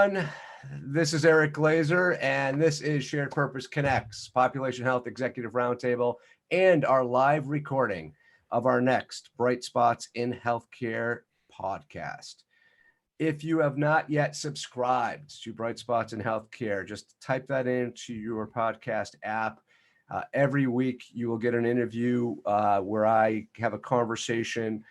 everyone. This is Eric Glazer, and this is Shared Purpose Connects, Population Health Executive Roundtable, and our live recording of our next Bright Spots in Healthcare podcast. If you have not yet subscribed to Bright Spots in Healthcare, just type that into your podcast app. Every week, you will get an interview where I have a conversation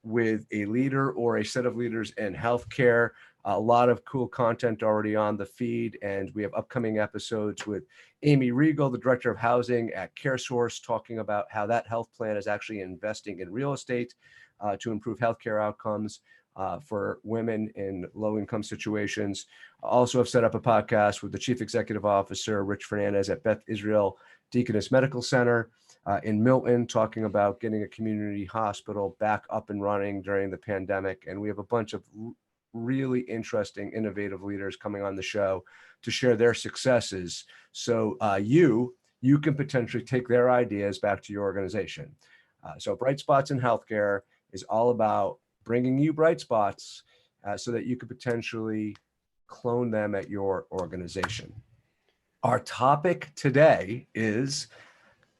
with a leader or a set of leaders in healthcare. A lot of cool content already on the feed, and we have upcoming episodes with Amy Regal, the Director of Housing at CareSource, talking about how that health plan is actually investing in real estate to improve healthcare outcomes for women in low-income situations. I also have set up a podcast with the Chief Executive Officer, Rich Fernandez at Beth Israel Deaconess Medical Center in Milton, talking about getting a community hospital back up and running during the pandemic. And we have a bunch of really interesting, innovative leaders coming on the show to share their successes. So you can potentially take their ideas back to your organization. So Bright Spots in Healthcare is all about bringing you bright spots so that you could potentially clone them at your organization. Our topic today is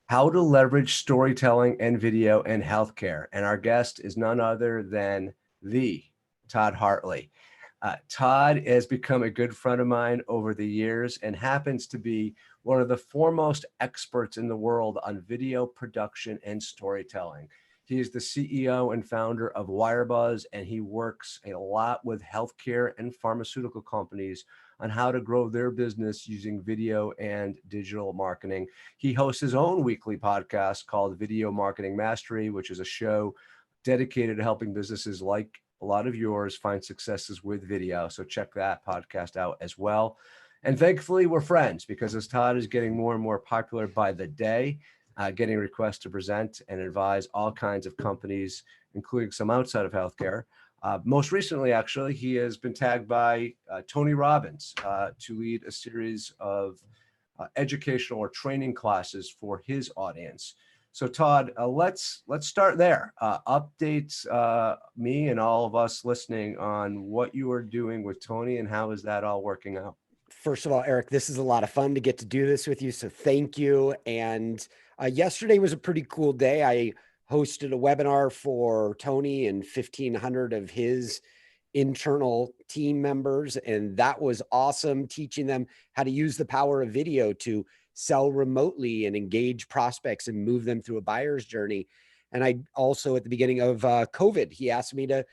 how to leverage storytelling and video in healthcare. And our guest is none other than the Todd Hartley. Todd has become a good friend of mine over the years and happens to be one of the foremost experts in the world on video production and storytelling. He is the CEO and founder of Wirebuzz, and he works a lot with healthcare and pharmaceutical companies on how to grow their business using video and digital marketing. He hosts his own weekly podcast called Video Marketing Mastery, which is a show dedicated to helping businesses like a lot of yours find successes with video. So check that podcast out as well. And thankfully, we're friends because as Todd is getting more and more popular by the day, getting requests to present and advise all kinds of companies, including some outside of healthcare. Most recently, actually, he has been tagged by Tony Robbins to lead a series of educational or training classes for his audience. So Todd, let's start there. Update me and all of us listening on what you are doing with Tony and how is that all working out? First of all, Eric, this is a lot of fun to get to do this with you. So thank you. And yesterday was a pretty cool day. I hosted a webinar for Tony and 1,500 of his internal team members. And that was awesome, teaching them how to use the power of video to sell remotely and engage prospects and move them through a buyer's journey. And I also, at the beginning of COVID, he asked me to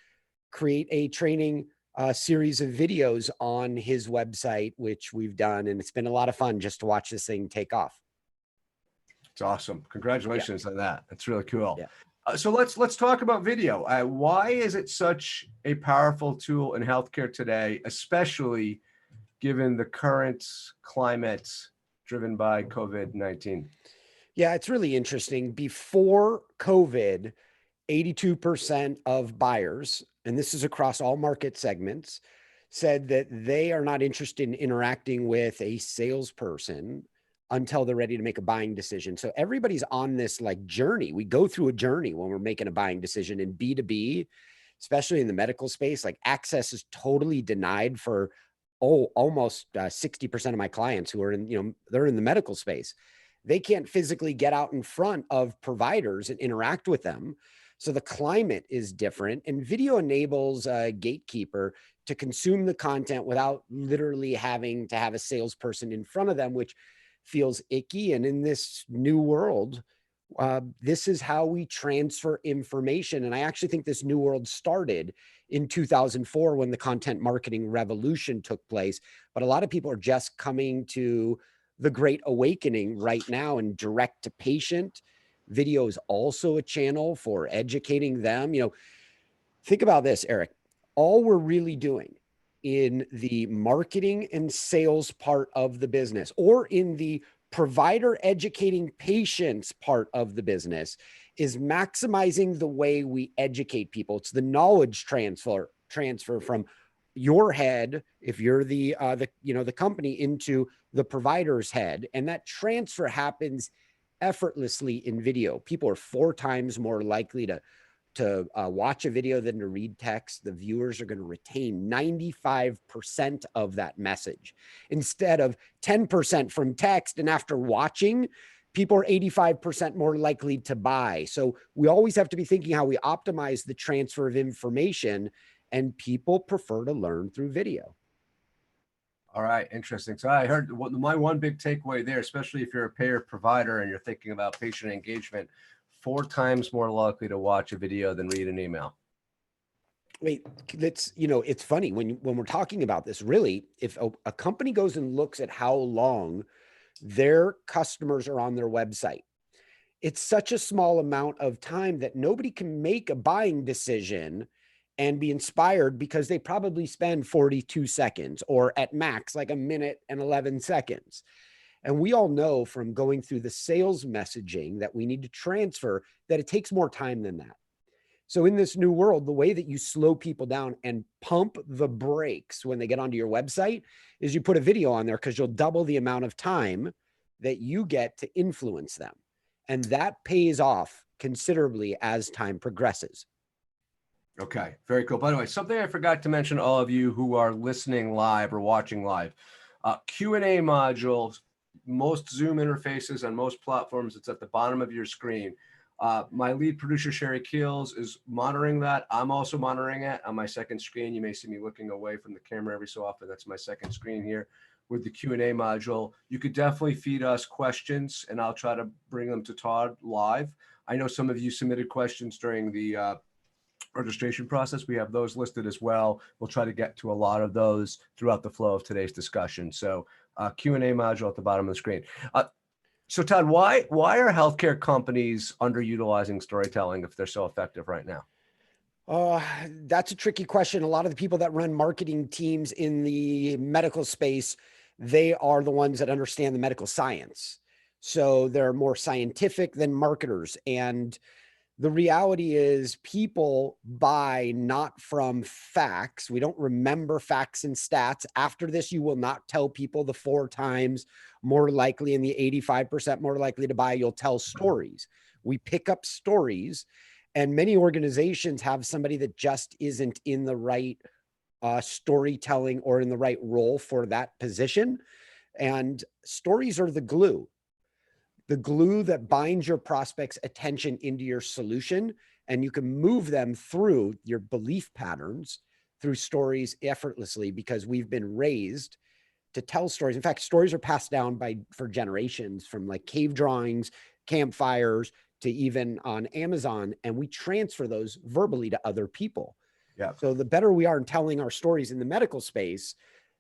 create a training series of videos on his website, which we've done. And it's been a lot of fun just to watch this thing take off. It's awesome. Congratulations on that. That's really cool. Yeah. So let's talk about video. Why is it such a powerful tool in healthcare today, especially given the current climate driven by COVID-19? Yeah, it's really interesting. Before COVID, 82% of buyers, and this is across all market segments, said that they are not interested in interacting with a salesperson until they're ready to make a buying decision. So everybody's on this like journey. We go through a journey when we're making a buying decision in B2B, especially in the medical space. Like access is totally denied for almost 60% of my clients who are in, they're in the medical space. They can't physically get out in front of providers and interact with them. So the climate is different, and video enables a gatekeeper to consume the content without literally having to have a salesperson in front of them, which feels icky. And in this new world, this is how we transfer information. And I actually think this new world started in 2004 when the content marketing revolution took place. But a lot of people are just coming to the great awakening right now, and direct to patient video is also a channel for educating them. Think about this, Eric. All we're really doing in the marketing and sales part of the business, or in the provider educating patients part of the business, is maximizing the way we educate people. It's the knowledge transfer from your head, if you're the company, into the provider's head. And that transfer happens effortlessly in video. People are 4 times more likely to to watch a video than to read text, the viewers are going to retain 95% of that message instead of 10% from text. And after watching, people are 85% more likely to buy. So we always have to be thinking how we optimize the transfer of information, and people prefer to learn through video. All right, interesting. So I heard my one big takeaway there, especially if you're a payer provider and you're thinking about patient engagement, 4 times more likely to watch a video than read an email. Wait, that's, it's funny when we're talking about this, really, if a company goes and looks at how long their customers are on their website, it's such a small amount of time that nobody can make a buying decision and be inspired, because they probably spend 42 seconds or at max like a minute and 11 seconds. And we all know from going through the sales messaging that we need to transfer that it takes more time than that. So in this new world, the way that you slow people down and pump the brakes when they get onto your website is you put a video on there, because you'll double the amount of time that you get to influence them. And that pays off considerably as time progresses. Okay, very cool. By the way, something I forgot to mention, all of you who are listening live or watching live, Q&A modules, most Zoom interfaces on most platforms, it's at the bottom of your screen. My lead producer, Sherry Keels, is monitoring that. I'm also monitoring it on my second screen. You may see me looking away from the camera every so often. That's my second screen here with the Q&A module. You could definitely feed us questions, and I'll try to bring them to Todd live. I know some of you submitted questions during the registration process. We have those listed as well. We'll try to get to a lot of those throughout the flow of today's discussion. So Q&A module at the bottom of the screen. So Todd, why are healthcare companies underutilizing storytelling if they're so effective right now? That's a tricky question. A lot of the people that run marketing teams in the medical space, they are the ones that understand the medical science. So they're more scientific than marketers. And the reality is people buy not from facts. We don't remember facts and stats. After this, you will not tell people the 4 times more likely and the 85% more likely to buy. You'll tell stories. We pick up stories, and many organizations have somebody that just isn't in the right storytelling or in the right role for that position. And stories are the glue that binds your prospects' attention into your solution, and you can move them through your belief patterns through stories effortlessly, because we've been raised to tell stories. In fact, stories are passed down for generations, from like cave drawings, campfires, to even on Amazon, and we transfer those verbally to other people. Yeah. So the better we are in telling our stories in the medical space,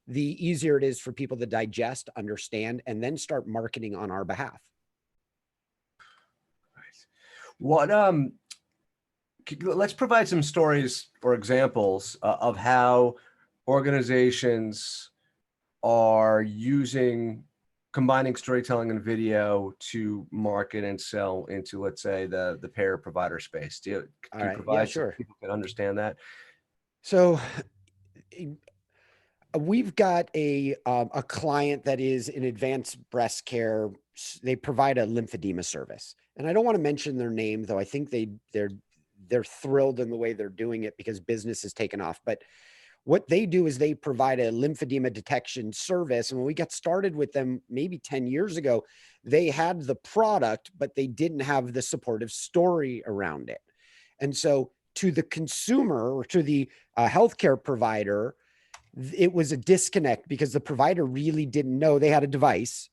the easier it is for people to digest, understand, and then start marketing on our behalf. What let's provide some stories or examples of how organizations are combining storytelling and video to market and sell into, let's say, the payer provider space. Can you provide so people can understand that? So we've got a client that is in advanced breast care. They provide a lymphedema service, and I don't want to mention their name, though. I think they're thrilled in the way they're doing it because business has taken off. But what they do is they provide a lymphedema detection service. And when we got started with them maybe 10 years ago, they had the product, but they didn't have the supportive story around it. And so to the consumer, or to the healthcare provider, it was a disconnect, because the provider really didn't know. They had a device,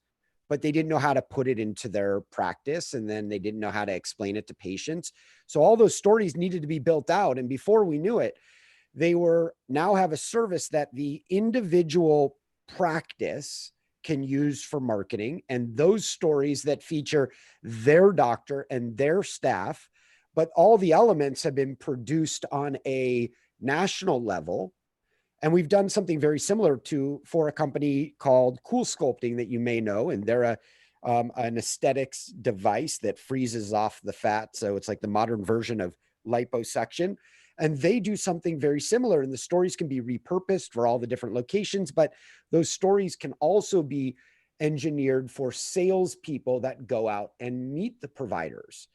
but they didn't know how to put it into their practice. And then they didn't know how to explain it to patients. So all those stories needed to be built out. And before we knew it, they now have a service that the individual practice can use for marketing, and those stories that feature their doctor and their staff, but all the elements have been produced on a national level. And we've done something very similar for a company called Cool Sculpting that you may know, and they're an aesthetics device that freezes off the fat. So it's like the modern version of liposuction. And they do something very similar, and the stories can be repurposed for all the different locations, but those stories can also be engineered for salespeople that go out and meet the providers.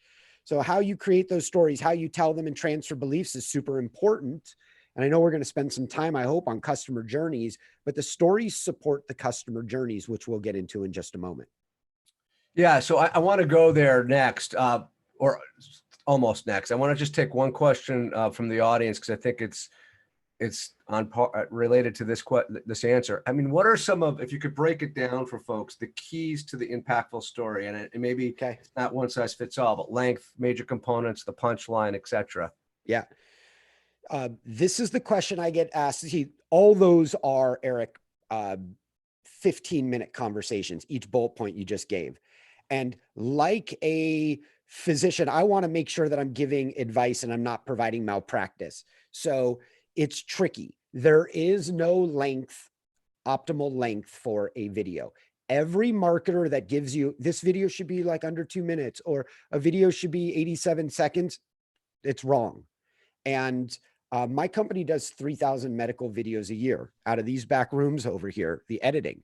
So how you create those stories, how you tell them and transfer beliefs is super important. And I know we're going to spend some time, I hope, on customer journeys, but the stories support the customer journeys, which we'll get into in just a moment. Yeah, so I want to go there next, or almost next. I want to just take one question from the audience because I think it's on related to this answer. I mean, what are some of, if you could break it down for folks, the keys to the impactful story? And it maybe it's not one size fits all, but length, major components, the punchline, etc. Yeah. This is the question I get asked. See, all those are, Eric, 15-minute conversations, each bullet point you just gave. And like a physician, I want to make sure that I'm giving advice and I'm not providing malpractice. So it's tricky. There is no optimal length for a video. Every marketer that gives you this video should be like under 2 minutes or a video should be 87 seconds, it's wrong. And my company does 3,000 medical videos a year out of these back rooms over here, the editing.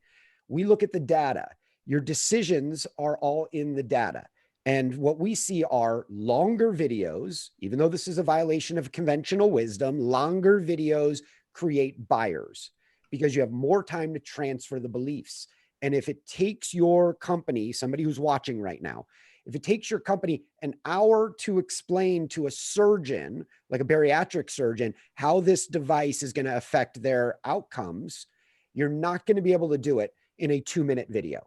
We look at the data. Your decisions are all in the data. And what we see are longer videos, even though this is a violation of conventional wisdom, longer videos create buyers because you have more time to transfer the beliefs. And if it takes your company, somebody who's watching right now, if it takes your company an hour to explain to a surgeon, like a bariatric surgeon, how this device is going to affect their outcomes, you're not going to be able to do it in a 2-minute video.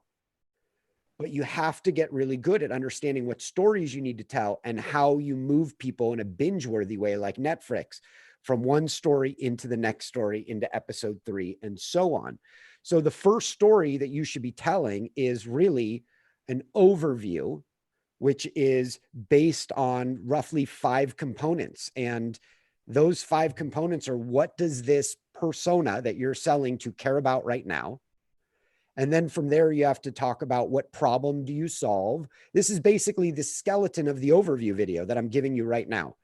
But you have to get really good at understanding what stories you need to tell and how you move people in a binge-worthy way, like Netflix, from one story into the next story into episode 3 and so on. So the first story that you should be telling is really an overview, which is based on roughly 5 components. And those 5 components are, what does this persona that you're selling to care about right now? And then from there, you have to talk about what problem do you solve? This is basically the skeleton of the overview video that I'm giving you right now.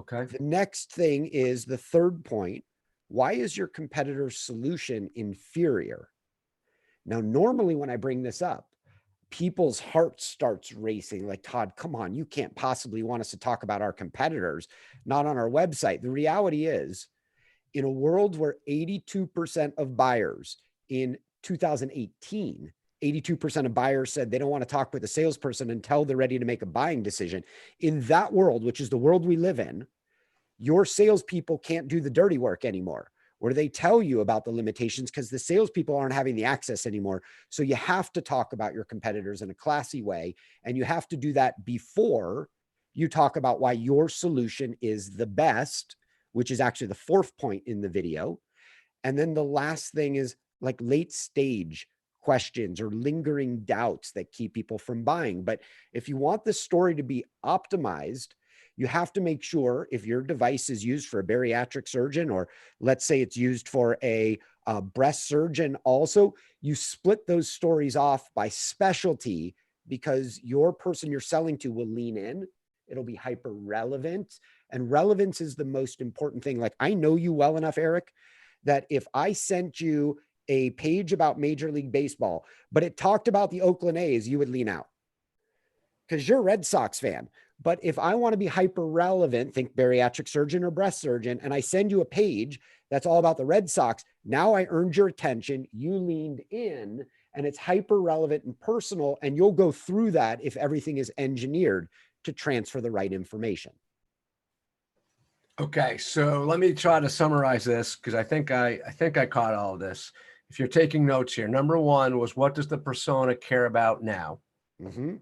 Okay. The next thing is the third point. Why is your competitor's solution inferior? Now, normally when I bring this up, people's heart starts racing like, Todd, come on, you can't possibly want us to talk about our competitors, not on our website. The reality is, in a world where 82% of buyers in 2018, 82% of buyers said they don't want to talk with a salesperson until they're ready to make a buying decision. In that world, which is the world we live in, your salespeople can't do the dirty work anymore, where they tell you about the limitations because the salespeople aren't having the access anymore. So you have to talk about your competitors in a classy way. And you have to do that before you talk about why your solution is the best, which is actually the 4th point in the video. And then the last thing is like late stage questions or lingering doubts that keep people from buying. But if you want the story to be optimized, you have to make sure if your device is used for a bariatric surgeon, or let's say it's used for a breast surgeon also, you split those stories off by specialty because your person you're selling to will lean in. It'll be hyper relevant, and relevance is the most important thing. Like, I know you well enough, Eric, that if I sent you a page about Major League Baseball, but it talked about the Oakland A's, you would lean out because you're a Red Sox fan. But if I want to be hyper relevant, think bariatric surgeon or breast surgeon, and I send you a page that's all about the Red Sox, now I earned your attention, you leaned in, and it's hyper relevant and personal, and you'll go through that if everything is engineered to transfer the right information. Okay, so let me try to summarize this because I think I caught all of this. If you're taking notes here, number 1 was, what does the persona care about now? Mm-hmm.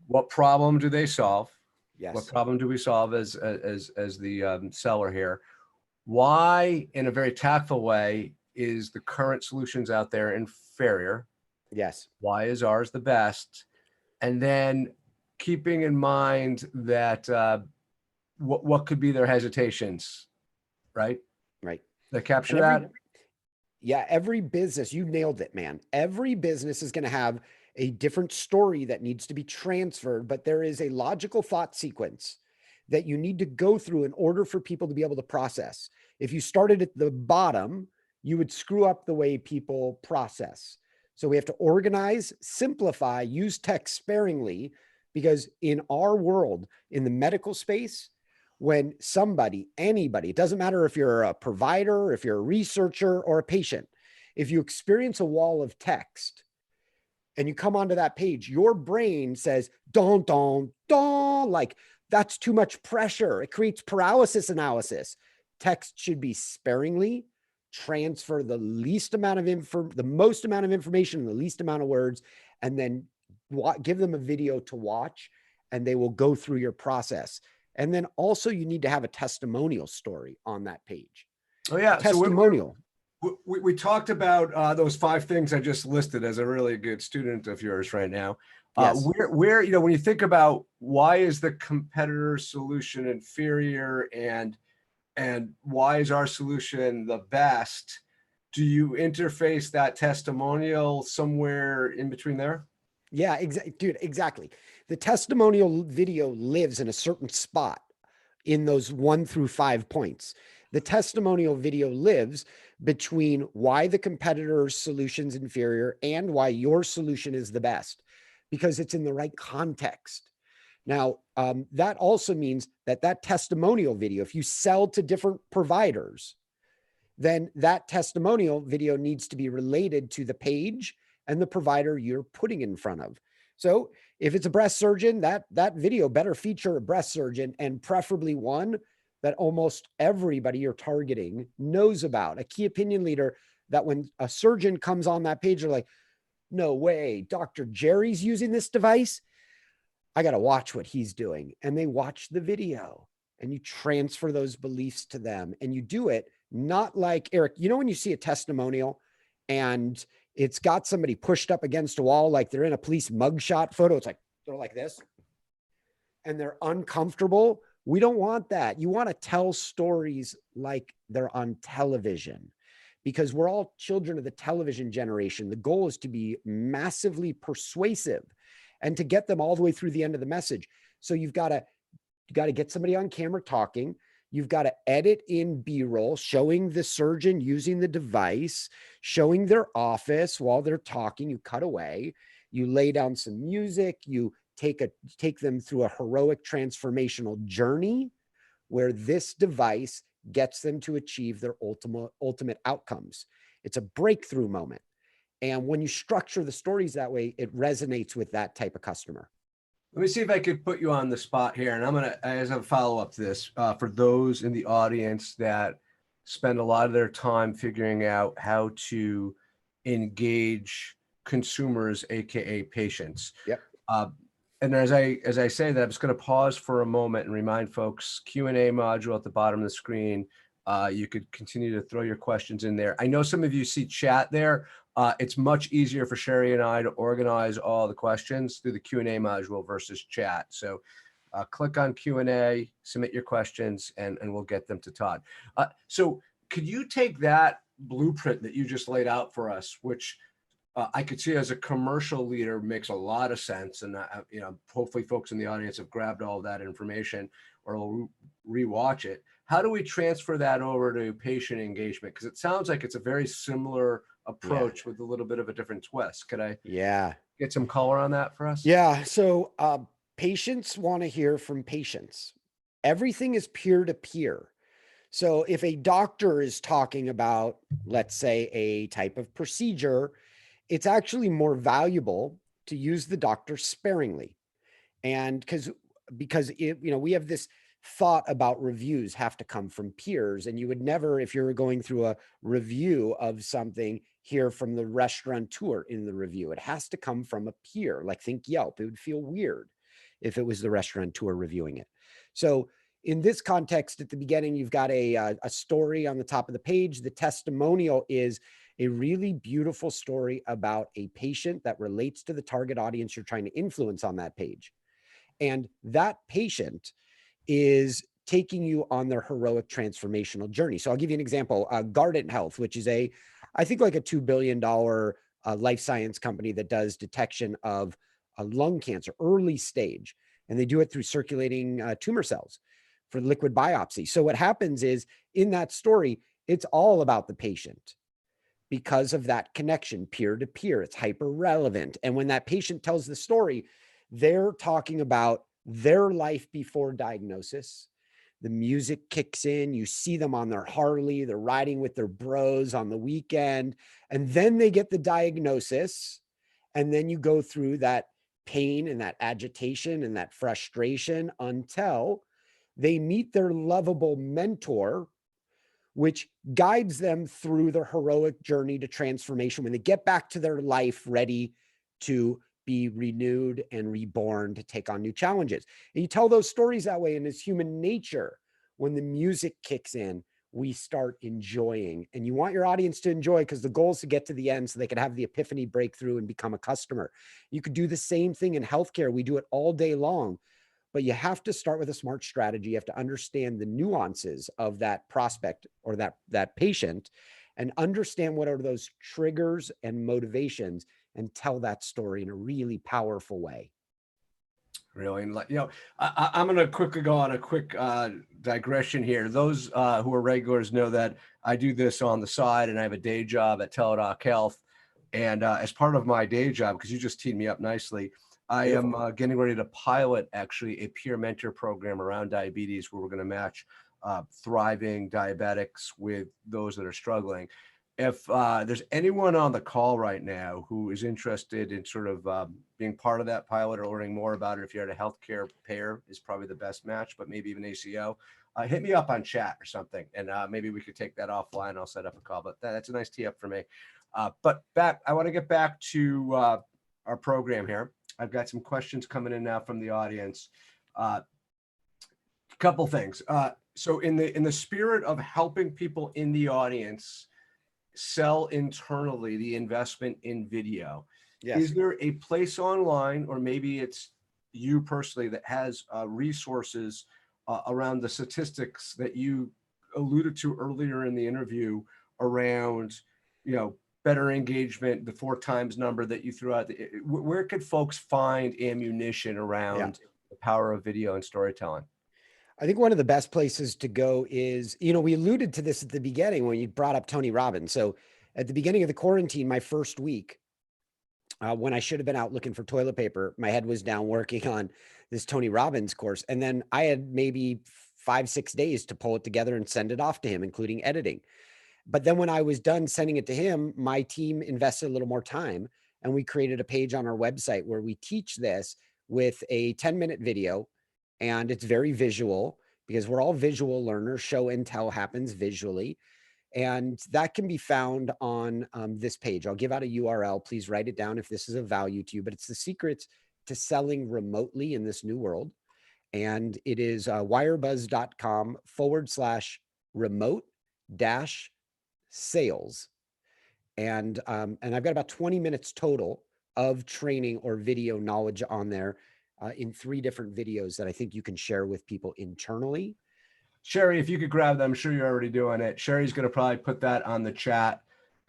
What problem do they solve? Yes. What problem do we solve as the seller here? Why, in a very tactful way, is the current solutions out there inferior? Yes. Why is ours the best? And then keeping in mind that what could be their hesitations, right? Right. They capture that? Yeah, every business, you nailed it, man. Every business is going to have a different story that needs to be transferred, but there is a logical thought sequence that you need to go through in order for people to be able to process. If you started at the bottom, you would screw up the way people process. So we have to organize, simplify, use text sparingly, Because in our world, in the medical space, when anybody, it doesn't matter if you're a provider, if you're a researcher or a patient, if you experience a wall of text and you come onto that page, your brain says, don't, like that's too much pressure. It creates paralysis analysis. Text should be sparingly, transfer the most amount of information in the least amount of words, and then give them a video to watch, and they will go through your process. And then also you need to have a testimonial story on that page. Oh yeah. Testimonial. So we talked about those 5 things I just listed as a really good student of yours right now. Yes. Where, you know, when you think about why is the competitor solution inferior and why is our solution the best, do you interface that testimonial somewhere in between there? Yeah, dude, exactly. The testimonial video lives in a certain spot in those 1 through 5 points. The testimonial video lives between why the competitor's solution's inferior and why your solution is the best, because it's in the right context. Now, that also means that testimonial video, if you sell to different providers, then that testimonial video needs to be related to the page and the provider you're putting in front of. So if it's a breast surgeon, that video better feature a breast surgeon, and preferably one that almost everybody you're targeting knows about, a key opinion leader that when a surgeon comes on that page, they're like, no way, Dr. Jerry's using this device. I got to watch what he's doing. And they watch the video, and you transfer those beliefs to them, and you do it not like, Eric, you know, when you see a testimonial and it's got somebody pushed up against a wall, like they're in a police mugshot photo, it's like, they're like this and they're uncomfortable. We don't want that. You want to tell stories like they're on television, because we're all children of the television generation. The goal is to be massively persuasive and to get them all the way through the end of the message. So you've got to get somebody on camera talking. You've got to edit in B-roll, showing the surgeon using the device, showing their office while they're talking. You cut away, you lay down some music, you take them through a heroic transformational journey where this device gets them to achieve their ultimate outcomes. It's a breakthrough moment. And when you structure the stories that way, it resonates with that type of customer. Let me see if I could put you on the spot here. And I'm going to, as a follow-up to this, for those in the audience that spend a lot of their time figuring out how to engage consumers, AKA patients. Yep. And as I say that, I'm just going to pause for a moment and remind folks, Q&A module at the bottom of the screen. You could continue to throw your questions in there. I know some of you see chat there. It's much easier for Sherry and I to organize all the questions through the Q&A module versus chat. So click on Q&A, submit your questions, and we'll get them to Todd. So could you take that blueprint that you just laid out for us, which I could see as a commercial leader makes a lot of sense. And you know, hopefully folks in the audience have grabbed all of that information or will rewatch it. How do we transfer that over to patient engagement? Because it sounds like it's a very similar approach with a little bit of a different twist. Could I get some color on that for us? Yeah. So patients want to hear from patients. Everything is peer-to-peer. So if a doctor is talking about, let's say, a type of procedure, it's actually more valuable to use the doctor sparingly. And because it, you know, we have this thought about reviews have to come from peers, and you would never, if you're going through a review of something, hear from the restaurateur in the review. It has to come from a peer. Like, think Yelp. It would feel weird if it was the restaurateur reviewing it. So in this context, at the beginning, you've got a story on the top of the page. The testimonial is a really beautiful story about a patient that relates to the target audience you're trying to influence on that page. And that patient is taking you on their heroic transformational journey. So I'll give you an example. Guardant Health, which is I think like a $2 billion life science company that does detection of lung cancer, early stage. And they do it through circulating tumor cells for liquid biopsy. So what happens is, in that story, it's all about the patient because of that connection, peer to peer. It's hyper relevant. And when that patient tells the story, They're talking about their life before diagnosis. The music kicks in, you see them on their Harley, they're riding with their bros on the weekend, and then they get the diagnosis. And then you go through that pain and that agitation and that frustration until they meet their lovable mentor, which guides them through their heroic journey to transformation when they get back to their life ready to be renewed and reborn to take on new challenges. And you tell those stories that way, and it's human nature. When the music kicks in, we start enjoying, and you want your audience to enjoy, because the goal is to get to the end so they can have the epiphany breakthrough and become a customer. You could do the same thing in healthcare. We do it all day long, but you have to start with a smart strategy. You have to understand the nuances of that prospect or that patient, and understand what are those triggers and motivations, and tell that story in a really powerful way. Really, and I'm going to quickly go on a quick digression here. Those who are regulars know that I do this on the side, and I have a day job at Teladoc Health. And as part of my day job, because you just teed me up nicely, I am getting ready to pilot actually a peer mentor program around diabetes, where we're going to match thriving diabetics with those that are struggling. If there's anyone on the call right now who is interested in sort of being part of that pilot or learning more about it, if you're at a healthcare payer, is probably the best match, but maybe even ACO, hit me up on chat or something, and maybe we could take that offline. I'll set up a call, but that's a nice tee up for me. But I want to get back to our program here. I've got some questions coming in now from the audience. Couple things. So in the spirit of helping people in the audience sell internally the investment in video, Yes. is there a place online, or maybe it's you personally, that has resources around the statistics that you alluded to earlier in the interview around, better engagement, the 4 times number that you threw out? Where could folks find ammunition around the power of video and storytelling? I think one of the best places to go is, we alluded to this at the beginning when you brought up Tony Robbins. So at the beginning of the quarantine, my first week, when I should have been out looking for toilet paper, my head was down working on this Tony Robbins course. And then I had maybe 5-6 days to pull it together and send it off to him, including editing. But then when I was done sending it to him, my team invested a little more time, and we created a page on our website where we teach this with a 10-minute video. And it's very visual, because we're all visual learners. Show and tell happens visually. And that can be found on this page. I'll give out a URL. Please write it down if this is of value to you. But it's the secrets to selling remotely in this new world. And it is wirebuzz.com/remote-sales. And I've got about 20 minutes total of training or video knowledge on there in 3 different videos that I think you can share with people internally. Sherry, if you could grab them, I'm sure you're already doing it. Sherry's going to probably put that on the chat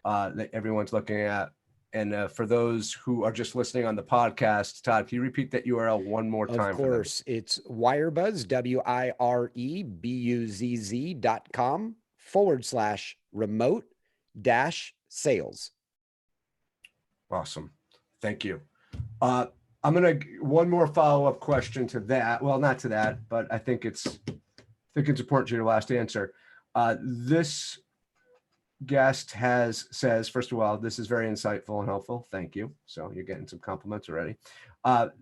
that everyone's looking at. And for those who are just listening on the podcast, Todd, can you repeat that URL one more time? Of course. It's wirebuzz, wirebuzz.com/remote-sales. Awesome. Thank you. I'm going to one more follow-up question to that. Well, not to that, but I think it's important to your last answer. This guest says, first of all, this is very insightful and helpful. Thank you. So you're getting some compliments already.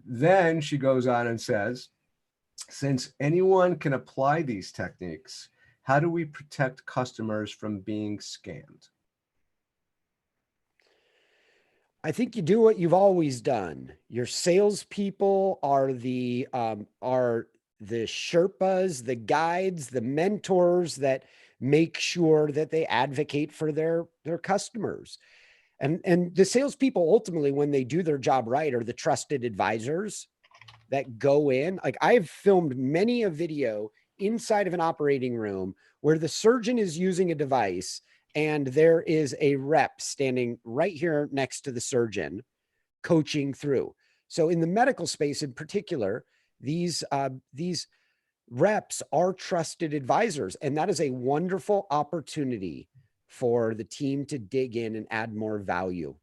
Then she goes on and says, since anyone can apply these techniques, how do we protect customers from being scammed? I think you do what you've always done. Your salespeople are the Sherpas, the guides, the mentors that make sure that they advocate for their customers. And the salespeople, ultimately, when they do their job right, are the trusted advisors that go in. Like, I've filmed many a video inside of an operating room where the surgeon is using a device and there is a rep standing right here next to the surgeon coaching through. So in the medical space in particular, these reps are trusted advisors, and that is a wonderful opportunity for the team to dig in and add more value.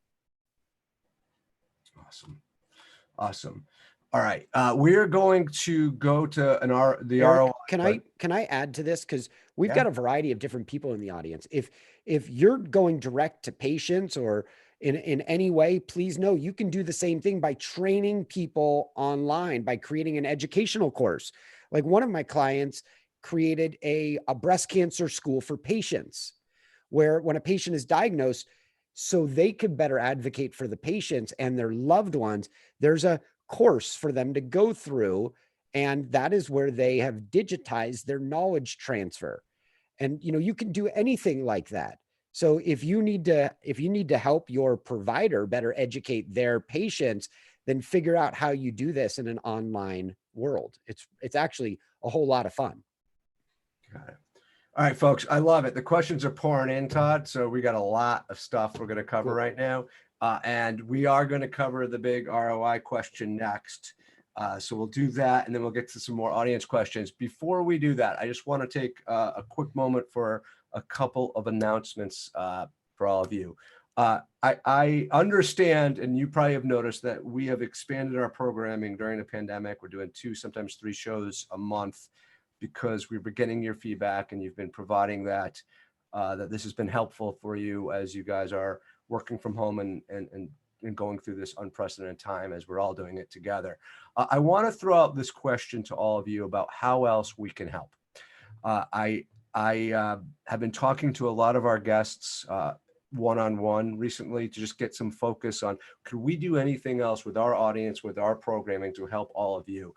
Awesome. All right. We're going to go to the Eric, ROI. can I add to this? Because we've Yeah. got a variety of different people in the audience. If you're going direct to patients or in any way, please know you can do the same thing by training people online, by creating an educational course. Like one of my clients created a breast cancer school for patients, where when a patient is diagnosed, so they could better advocate for the patients and their loved ones, there's a course for them to go through, and that is where they have digitized their knowledge transfer. And you can do anything like that. So if you need to help your provider better educate their patients, then figure out how you do this in an online world. It's actually a whole lot of fun. Got it. All right, folks. I love it. The questions are pouring in, Todd. So we got a lot of stuff we're going to cover Cool. right now. And we are going to cover the big ROI question next. So we'll do that, and then we'll get to some more audience questions. Before we do that, I just want to take a quick moment for a couple of announcements for all of you. I understand, and you probably have noticed that we have expanded our programming during the pandemic. We're doing 2, sometimes 3 shows a month because we were getting your feedback and you've been providing that this has been helpful for you as you guys are working from home and going through this unprecedented time as we're all doing it together. I want to throw out this question to all of you about how else we can help. I have been talking to a lot of our guests one-on-one recently to just get some focus on, could we do anything else with our audience, with our programming to help all of you?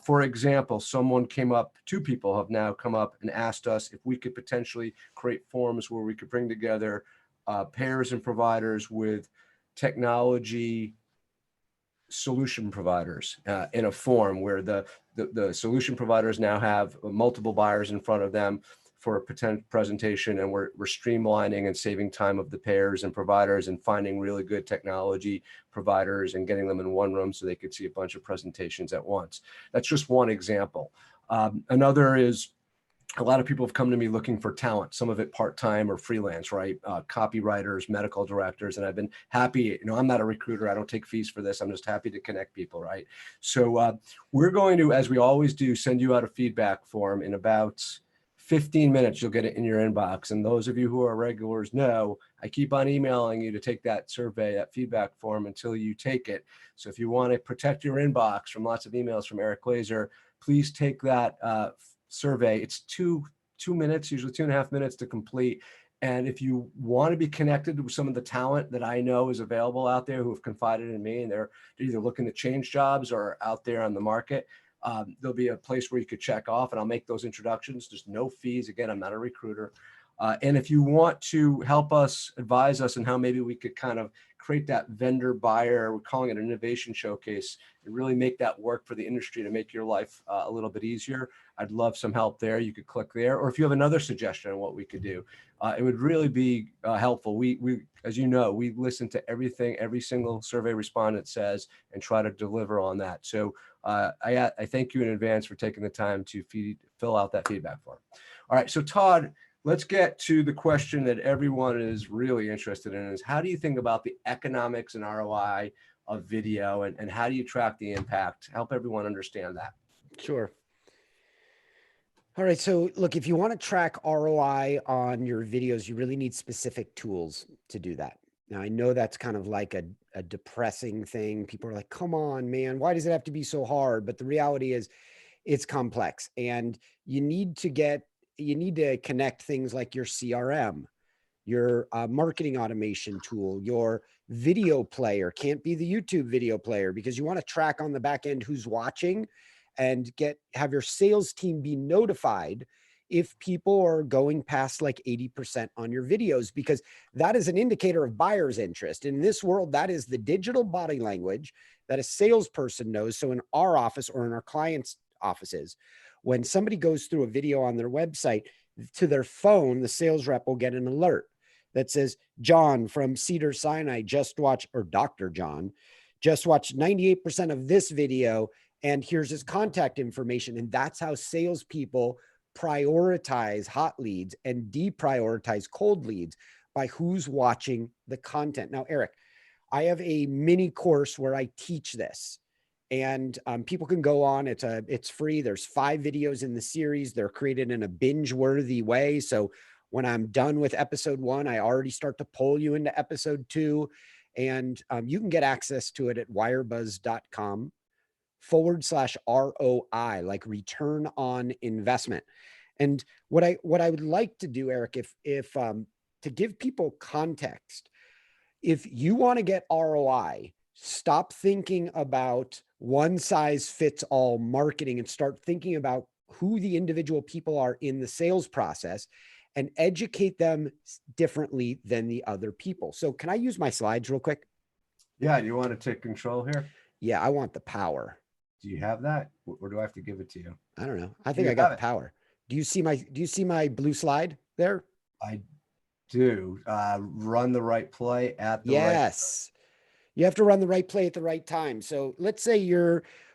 For example, 2 people have now come up and asked us if we could potentially create forums where we could bring together payers and providers with technology solution providers in a form where the solution providers now have multiple buyers in front of them for a potential presentation, and we're streamlining and saving time of the payers and providers and finding really good technology providers and getting them in one room so they could see a bunch of presentations at once. That's just one example. Another is, a lot of people have come to me looking for talent, some of it part-time or freelance, right? Copywriters, medical directors. And I've been happy, I'm not a recruiter. I don't take fees for this. I'm just happy to connect people, right? So we're going to, as we always do, send you out a feedback form in about 15 minutes. You'll get it in your inbox. And those of you who are regulars know, I keep on emailing you to take that survey, that feedback form until you take it. So if you want to protect your inbox from lots of emails from Eric Glazer, please take that survey. It's two minutes, usually 2.5 minutes to complete. And if you want to be connected with some of the talent that I know is available out there who have confided in me, and they're either looking to change jobs or out there on the market, there'll be a place where you could check off, and I'll make those introductions. There's no fees. Again, I'm not a recruiter. And if you want to help us, advise us on how maybe we could kind of create that vendor buyer, we're calling it an innovation showcase, and really make that work for the industry to make your life a little bit easier, I'd love some help there. You could click there. Or if you have another suggestion on what we could do, it would really be helpful. We, as you know, we listen to everything, every single survey respondent says, and try to deliver on that. So I thank you in advance for taking the time to fill out that feedback form. All right, so Todd, let's get to the question that everyone is really interested in, is how do you think about the economics and ROI of video, and how do you track the impact? Help everyone understand that. Sure. All right. So look, if you want to track ROI on your videos, you really need specific tools to do that. Now, I know that's kind of like a depressing thing. People are like, come on, man, why does it have to be so hard? But the reality is it's complex, and you need to connect things like your CRM, your marketing automation tool, your video player. Can't be the YouTube video player, because you want to track on the back end who's watching, and have your sales team be notified if people are going past like 80% on your videos, because that is an indicator of buyer's interest. In this world, that is the digital body language that a salesperson knows. So in our office or in our clients' offices, when somebody goes through a video on their website, to their phone, the sales rep will get an alert that says, John from Cedar Sinai just watched, or Dr. John just watched 98% of this video, and here's his contact information. And that's how salespeople prioritize hot leads and deprioritize cold leads, by who's watching the content. Now, Eric, I have a mini course where I teach this. and people can go on. It's free. There's 5 videos in the series. They're created in a binge-worthy way. So when I'm done with episode 1, I already start to pull you into episode 2, and you can get access to it at wirebuzz.com/ROI, like return on investment. And what I would like to do, Eric, if to give people context, if you want to get ROI, stop thinking about one size fits all marketing and start thinking about who the individual people are in the sales process and educate them differently than the other people. So can I use my slides real quick? Yeah, do you want to take control here? Yeah, I want the power. Do you have that, or do I have to give it to you? I don't know. I think You I got have the it. power. Do you see my blue slide there? I do. Run the right play at the right. Yes. You have to run the right play at the right time. So let's say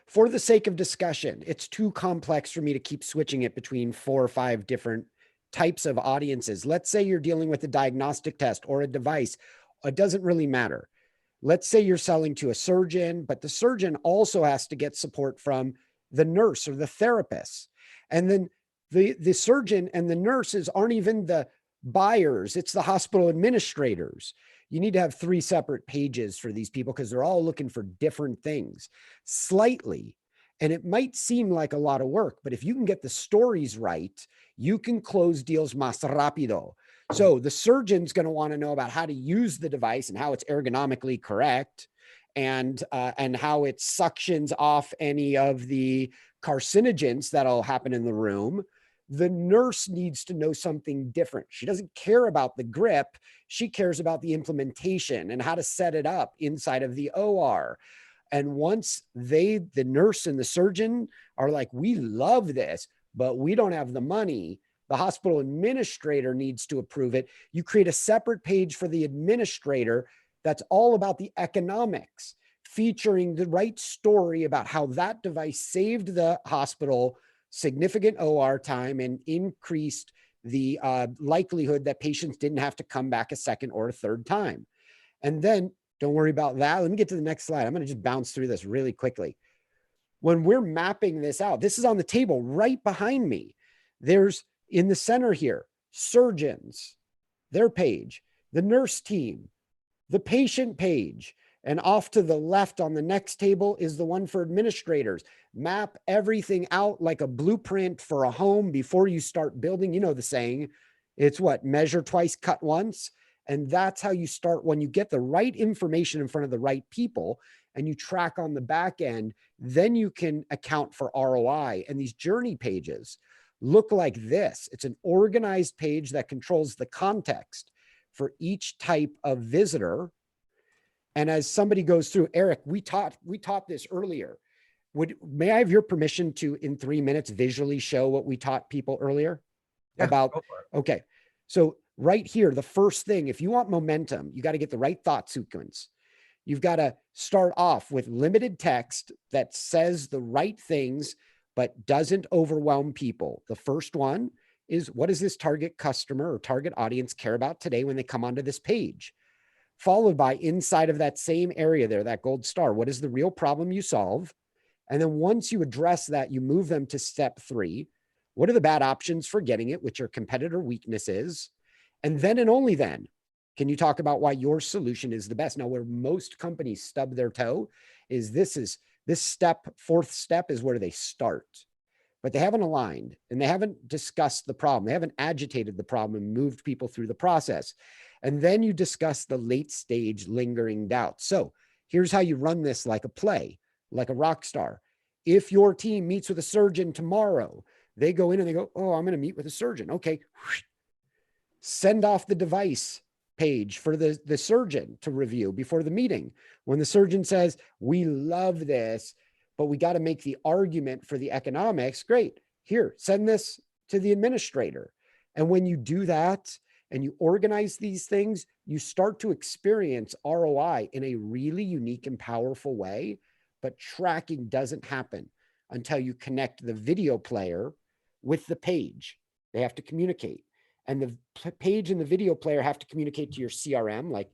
for the sake of discussion, it's too complex for me to keep switching it between 4 or 5 different types of audiences. Let's say you're dealing with a diagnostic test or a device. It doesn't really matter. Let's say you're selling to a surgeon, but the surgeon also has to get support from the nurse or the therapist. And then the surgeon and the nurses aren't even the buyers, it's the hospital administrators. You need to have 3 separate pages for these people because they're all looking for different things slightly. And it might seem like a lot of work, but if you can get the stories right, you can close deals más rápido. So the surgeon's going to want to know about how to use the device and how it's ergonomically correct, and how it suctions off any of the carcinogens that'll happen in the room. The nurse needs to know something different. She doesn't care about the grip. She cares about the implementation and how to set it up inside of the OR. And once the nurse and the surgeon are like, we love this, but we don't have the money, the hospital administrator needs to approve it. You create a separate page for the administrator that's all about the economics, featuring the right story about how that device saved the hospital significant OR time and increased the likelihood that patients didn't have to come back a second or a third time. And then don't worry about that. Let me get to the next slide. I'm going to just bounce through this really quickly. When we're mapping this out, this is on the table right behind me. There's in the center here, surgeons, their page, the nurse team, the patient page, and off to the left on the next table is the one for administrators. Map everything out like a blueprint for a home before you start building. You know the saying, it's what? Measure twice, cut once. And that's how you start. When you get the right information in front of the right people and you track on the back end, then you can account for ROI. And these journey pages look like this. It's an organized page that controls the context for each type of visitor. And as somebody goes through, Eric, we taught this earlier. May I have your permission to, in 3 minutes, visually show what we taught people earlier? Yeah, About, go for it. okay. So right here, the first thing, if you want momentum, you got to get the right thought sequence. You've got to start off with limited text that says the right things, but doesn't overwhelm people. The first one is, what does this target customer or target audience care about today when they come onto this page? Followed by, inside of that same area there, that gold star, what is the real problem you solve? And then once you address that, you move them to step 3. What are the bad options for getting it, which are competitor weaknesses? And then and only then can you talk about why your solution is the best. Now, where most companies stub their toe is this step, 4th step, is where they start. But they haven't aligned and they haven't discussed the problem. They haven't agitated the problem and moved people through the process. And then you discuss the late stage lingering doubts. So here's how you run this like a play, like a rock star. If your team meets with a surgeon tomorrow, they go in and they go, oh, I'm going to meet with a surgeon. Okay. Send off the device page for the surgeon to review before the meeting. When the surgeon says, we love this, but we got to make the argument for the economics, great. Here, send this to the administrator. And when you do that and you organize these things, you start to experience ROI in a really unique and powerful way. But tracking doesn't happen until you connect the video player with the page. They have to communicate. And the page and the video player have to communicate to your CRM. Like,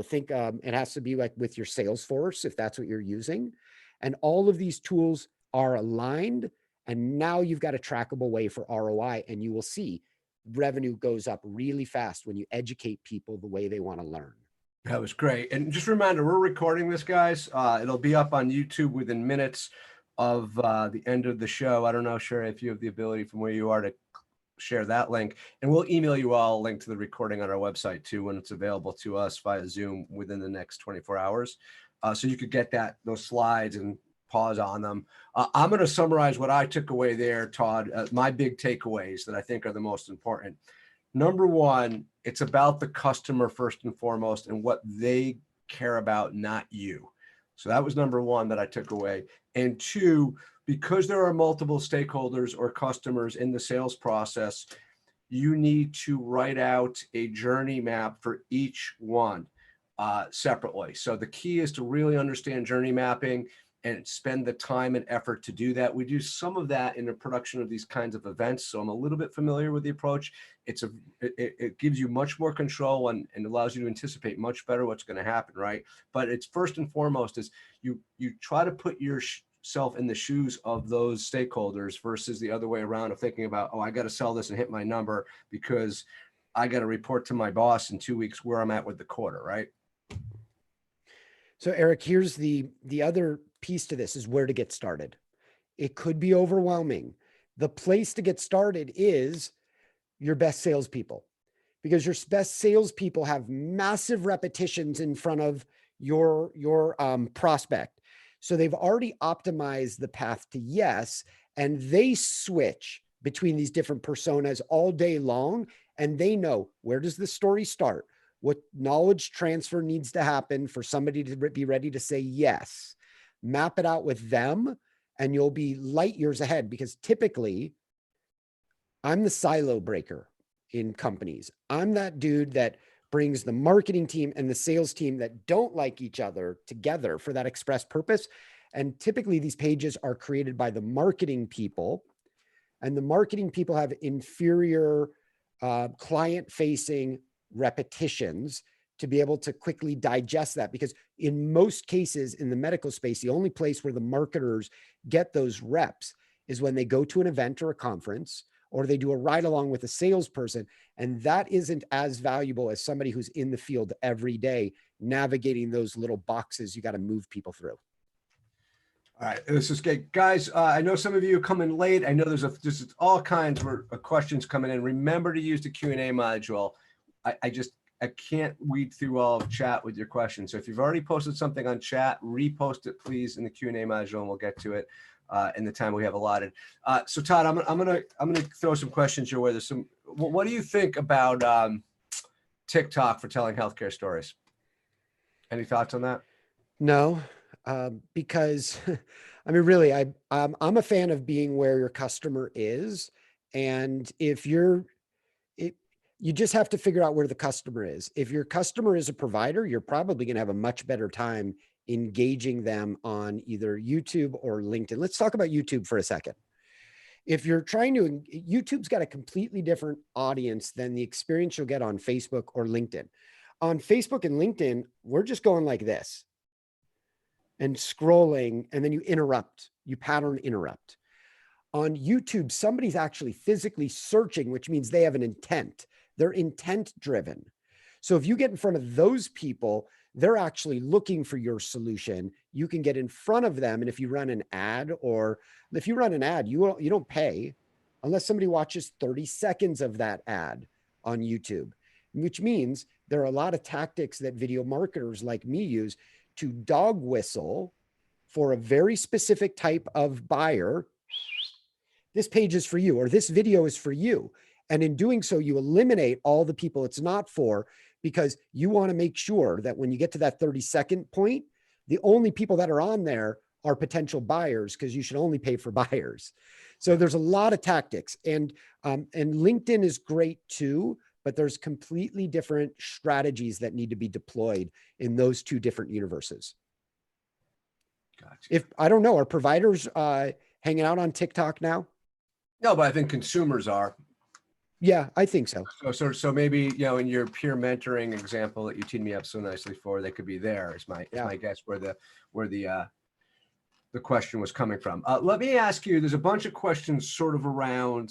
think it has to be like with your Salesforce, if that's what you're using. And all of these tools are aligned. And now you've got a trackable way for ROI, and you will see revenue goes up really fast when you educate people the way they want to learn. That was great. And just a reminder, we're recording this, guys. It'll be up on YouTube within minutes of the end of the show. I don't know, Sherry, if you have the ability from where you are to share that link. And we'll email you all a link to the recording on our website too when it's available to us via Zoom within the next 24 hours. So you could get those slides and pause on them. I'm going to summarize what I took away there, Todd. My big takeaways that I think are the most important. Number one, it's about the customer first and foremost and what they care about, not you. So that was number one that I took away. And two, because there are multiple stakeholders or customers in the sales process, you need to write out a journey map for each one separately. So the key is to really understand journey mapping and spend the time and effort to do that. We do some of that in the production of these kinds of events. So I'm a little bit familiar with the approach. It gives you much more control and allows you to anticipate much better what's going to happen, right? But it's first and foremost is you try to put yourself in the shoes of those stakeholders versus the other way around of thinking about, oh, I got to sell this and hit my number because I got to report to my boss in 2 weeks where I'm at with the quarter, right? So Eric, here's the other piece to this is where to get started. It could be overwhelming. The place to get started is your best salespeople, because your best salespeople have massive repetitions in front of your prospect. So they've already optimized the path to yes, and they switch between these different personas all day long, and they know where does the story start, what knowledge transfer needs to happen for somebody to be ready to say yes. Map it out with them, and you'll be light years ahead, because typically I'm the silo breaker in companies. I'm that dude that brings the marketing team and the sales team that don't like each other together for that express purpose. And typically these pages are created by the marketing people, and the marketing people have inferior client-facing repetitions to be able to quickly digest that. Because in most cases in the medical space, the only place where the marketers get those reps is when they go to an event or a conference, or they do a ride along with a salesperson. And that isn't as valuable as somebody who's in the field every day, navigating those little boxes you got to move people through. All right, this is great, guys. I know some of you are coming late. I know there's all kinds of questions coming in. Remember to use the Q&A module. I can't weed through all of chat with your questions. So if you've already posted something on chat, repost it please in the Q&A module, and we'll get to it in the time we have allotted. So Todd, I'm gonna throw some questions your way. There's some. What do you think about TikTok for telling healthcare stories? Any thoughts on that? No, because I mean, really, I'm a fan of being where your customer is. And if you just have to figure out where the customer is. If your customer is a provider, you're probably going to have a much better time engaging them on either YouTube or LinkedIn. Let's talk about YouTube for a second. If you're trying to, YouTube's got a completely different audience than the experience you'll get on Facebook or LinkedIn. On Facebook and LinkedIn, we're just going like this and scrolling, and then you interrupt, you pattern interrupt. On YouTube, somebody's actually physically searching, which means they have an intent. They're intent driven. So if you get in front of those people, they're actually looking for your solution. You can get in front of them. And if you run an ad, you don't pay unless somebody watches 30 seconds of that ad on YouTube, which means there are a lot of tactics that video marketers like me use to dog whistle for a very specific type of buyer. This page is for you, or this video is for you. And in doing so, you eliminate all the people it's not for, because you want to make sure that when you get to that 30-second point, the only people that are on there are potential buyers, because you should only pay for buyers. So there's a lot of tactics, and LinkedIn is great too, but there's completely different strategies that need to be deployed in those two different universes. Gotcha. I don't know, are providers hanging out on TikTok now? No, but I think consumers are. Yeah, I think so. So maybe, in your peer mentoring example that you teed me up so nicely for, they could be there. Is my guess where the the question was coming from. Let me ask you, there's a bunch of questions sort of around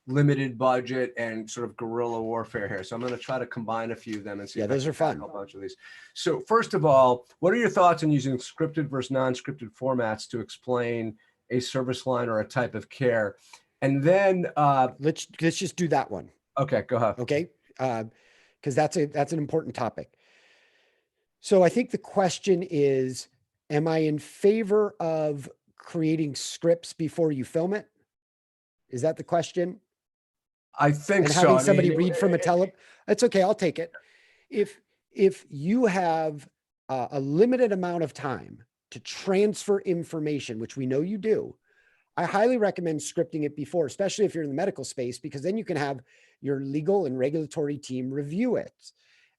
limited budget and sort of guerrilla warfare here. So I'm going to try to combine a few of them and see Yeah, if I those can are fun. tackle a bunch of these. So first of all, what are your thoughts on using scripted versus non-scripted formats to explain a service line or a type of care? And then let's just do that one. Okay, go ahead. Okay. Because that's an important topic. So I think the question is, am I in favor of creating scripts before you film it? Is that the question? I think and so. having somebody read from a it's okay. I'll take it. If you have a limited amount of time to transfer information, which we know you do, I highly recommend scripting it before, especially if you're in the medical space, because then you can have your legal and regulatory team review it.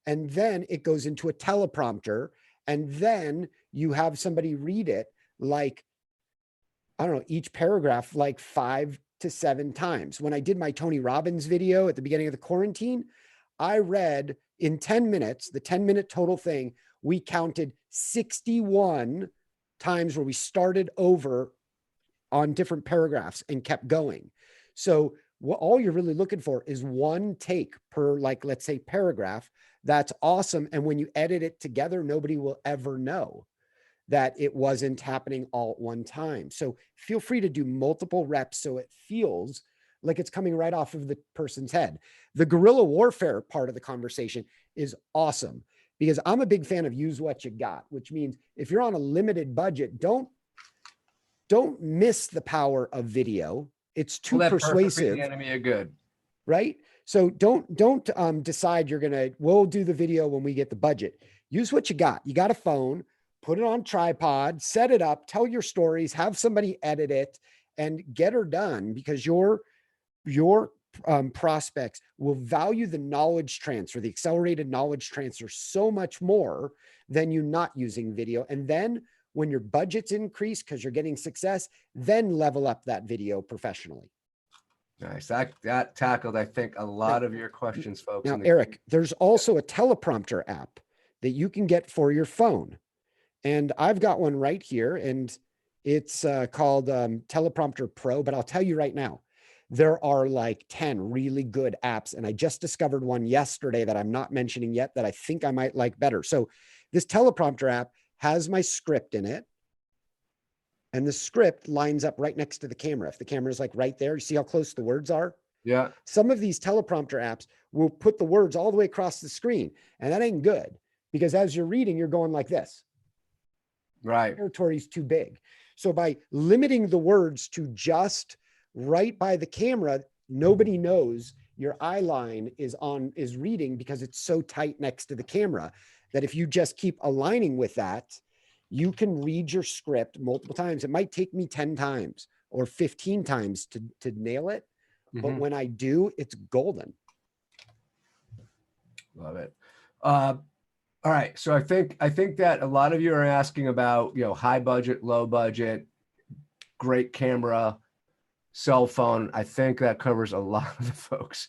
And then it goes into a teleprompter, and then you have somebody read it like, I don't know, each paragraph like 5 to 7 times. When I did my Tony Robbins video at the beginning of the quarantine, I read in 10 minutes, the 10-minute total thing, we counted 61 times where we started over on different paragraphs and kept going. So all you're really looking for is one take per, like, let's say paragraph. That's awesome. And when you edit it together, nobody will ever know that it wasn't happening all at one time. So feel free to do multiple reps so it feels like it's coming right off of the person's head. The guerrilla warfare part of the conversation is awesome because I'm a big fan of use what you got, which means if you're on a limited budget, don't miss the power of video. It's too persuasive. The enemy of good. Right? So don't decide we'll do the video when we get the budget. Use what you got. You got a phone, put it on tripod, set it up, tell your stories, have somebody edit it, and get her done, because your prospects will value the knowledge transfer, the accelerated knowledge transfer, so much more than you not using video. And then when your budget's increased because you're getting success, then level up that video professionally. Nice. That tackled, I think, a lot of your questions, folks. Now, Eric, there's also a teleprompter app that you can get for your phone. And I've got one right here, and it's called Teleprompter Pro. But I'll tell you right now, there are like 10 really good apps. And I just discovered one yesterday that I'm not mentioning yet that I think I might like better. So this teleprompter app has my script in it. And the script lines up right next to the camera. If the camera is like right there, you see how close the words are? Yeah. Some of these teleprompter apps will put the words all the way across the screen. And that ain't good, because as you're reading, you're going like this. Right. The territory is too big. So by limiting the words to just right by the camera, nobody knows your eye line is reading, because it's so tight next to the camera that if you just keep aligning with that, you can read your script multiple times. It might take me 10 times or 15 times to nail it. But when I do, it's golden. Love it. All right. So I think that a lot of you are asking about, high budget, low budget, great camera, cell phone. I think that covers a lot of the folks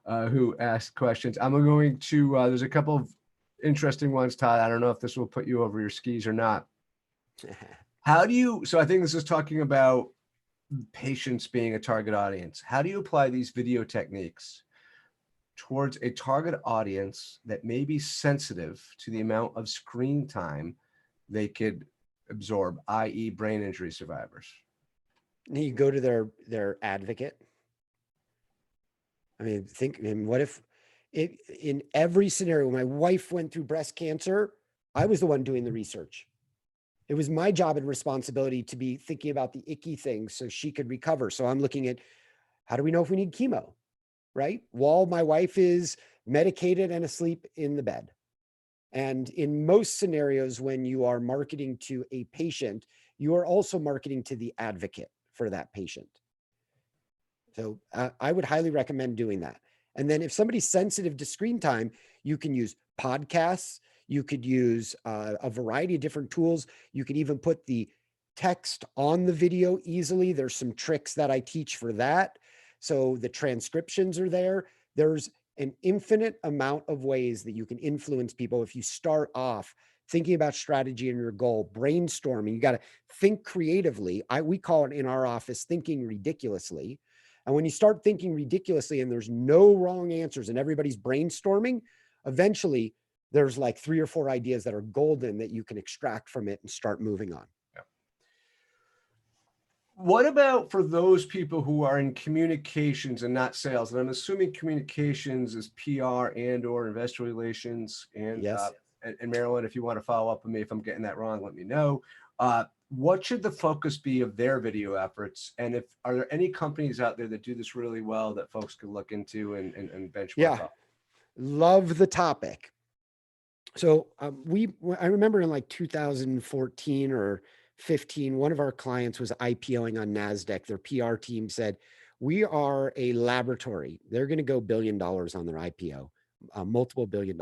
who ask questions. I'm going to, there's a couple of interesting ones, Todd. I don't know if this will put you over your skis or not. So I think this is talking about patients being a target audience. How do you apply these video techniques towards a target audience that may be sensitive to the amount of screen time they could absorb, i.e. brain injury survivors? You go to their advocate. I mean, what if in every scenario, when my wife went through breast cancer, I was the one doing the research. It was my job and responsibility to be thinking about the icky things so she could recover. So I'm looking at, how do we know if we need chemo, right? While my wife is medicated and asleep in the bed. And in most scenarios, when you are marketing to a patient, you are also marketing to the advocate for that patient. So I would highly recommend doing that. And then if somebody's sensitive to screen time, you can use podcasts. You could use a variety of different tools. You can even put the text on the video easily. There's some tricks that I teach for that. So the transcriptions are there. There's an infinite amount of ways that you can influence people if you start off thinking about strategy and your goal, brainstorming. You got to think creatively. We call it in our office thinking ridiculously. And when you start thinking ridiculously and there's no wrong answers and everybody's brainstorming, eventually there's like 3 or 4 ideas that are golden that you can extract from it and start moving on. What about for those people who are in communications and not sales? And I'm assuming communications is PR and or investor relations. And, Yes. And Marilyn, if you want to follow up with me, if I'm getting that wrong, let me know. What should the focus be of their video efforts? And are there any companies out there that do this really well that folks could look into and benchmark up? Love the topic. So I remember in like 2014 or 15, one of our clients was IPOing on NASDAQ. Their PR team said, we are a laboratory. They're going to go $1 billion on their IPO, multiple $1 billion.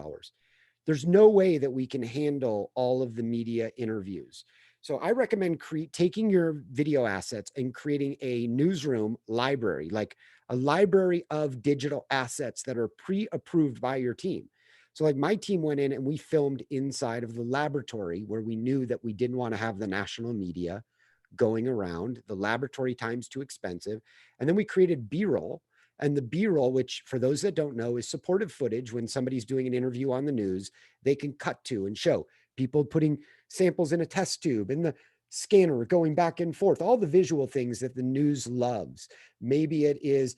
There's no way that we can handle all of the media interviews. So I recommend taking your video assets and creating a newsroom library, like a library of digital assets that are pre-approved by your team. So like my team went in and we filmed inside of the laboratory where we knew that we didn't want to have the national media going around. The laboratory time's too expensive. And then we created B-roll. And the B-roll, which for those that don't know, is supportive footage. When somebody's doing an interview on the news, they can cut to and show people putting samples in a test tube and the scanner going back and forth, all the visual things that the news loves. Maybe it is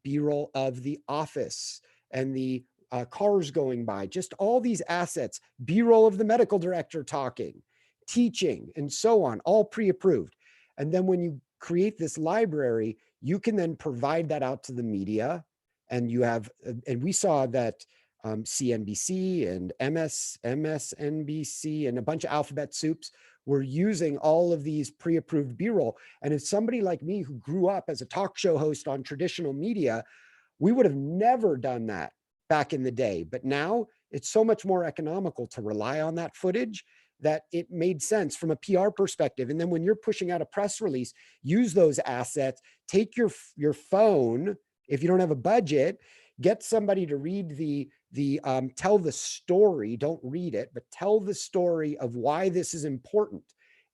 B-roll of the office and the cars going by, just all these assets, B-roll of the medical director talking, teaching, and so on, all pre-approved. And then when you create this library, you can then provide that out to the media. And you have, and we saw that CNBC and MSNBC and a bunch of alphabet soups were using all of these pre-approved B-roll. And if somebody like me who grew up as a talk show host on traditional media, we would have never done that back in the day. But now it's so much more economical to rely on that footage that it made sense from a PR perspective. And then when you're pushing out a press release, use those assets, take your phone. If you don't have a budget, get somebody to read tell the story, don't read it, but tell the story of why this is important